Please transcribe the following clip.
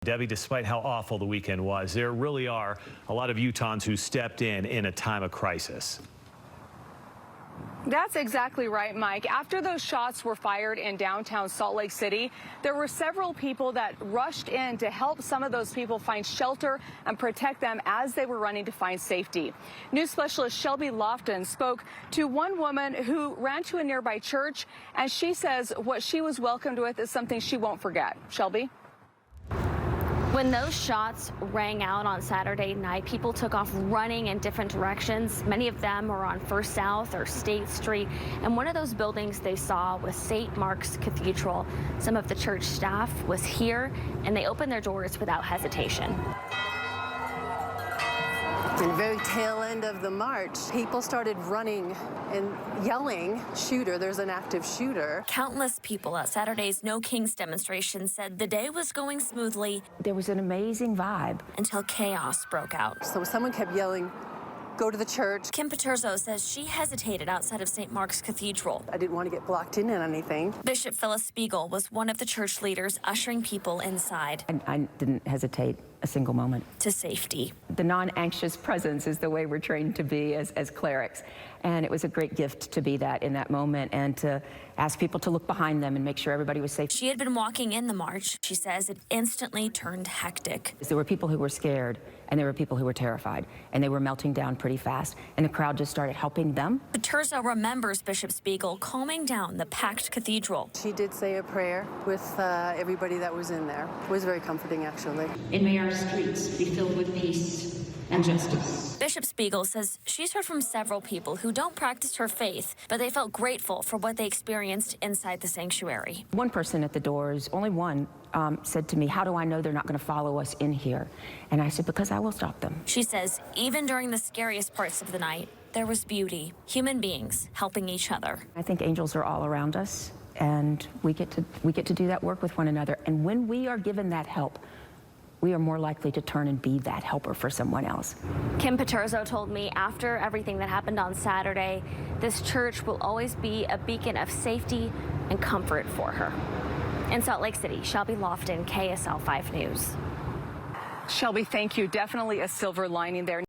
Debbie, despite how awful the weekend was, there really are a lot of Utahns who stepped in a time of crisis. That's exactly right, Mike. After those shots were fired in downtown Salt Lake City, there were several people that rushed in to help some of those people find shelter and protect them as they were running to find safety. News specialist Shelby Lofton spoke to one woman who ran to a nearby church, and she says what she was welcomed with is something she won't forget. Shelby? When those shots rang out on Saturday night, people took off running in different directions. Many of them were on First South or State Street, and one of those buildings they saw was St. Mark's Cathedral. Some of the church staff was here, and they opened their doors without hesitation. In the very tail end of the march, people started running and yelling, "Shooter, there's an active shooter." Countless people at Saturday's No Kings demonstration said the day was going smoothly. There was an amazing vibe. Until chaos broke out. So someone kept yelling, "Go to the church." Kim Paterzo says she hesitated outside of St. Mark's Cathedral. I didn't want to get blocked in on anything. Bishop Phyllis Spiegel was one of the church leaders ushering people inside. I didn't hesitate a single moment. To safety. The non-anxious presence is the way we're trained to be as clerics. And it was a great gift to be that in that moment and to ask people to look behind them and make sure everybody was safe. She had been walking in the march. She says it instantly turned hectic. There were people who were scared and there were people who were terrified, and they were melting down pretty fast, and the crowd just started helping them. Paterzo remembers Bishop Spiegel calming down the packed cathedral. She did say a prayer with everybody that was in there. It was very comforting, actually. And may our streets be filled with peace and justice. Bishop Spiegel says she's heard from several people who don't practice her faith, but they felt grateful for what they experienced inside the sanctuary. One person at the doors, only one, said to me, "How do I know they're not going to follow us in here?" And I said, "Because I will stop them." She says even during the scariest parts of the night, there was beauty, human beings helping each other. I think angels are all around us, and we get to do that work with one another. And when we are given that help, we are more likely to turn and be that helper for someone else. Kim Paterzo told me after everything that happened on Saturday, this church will always be a beacon of safety and comfort for her. In Salt Lake City, Shelby Lofton, KSL 5 News. Shelby, thank you. Definitely a silver lining there.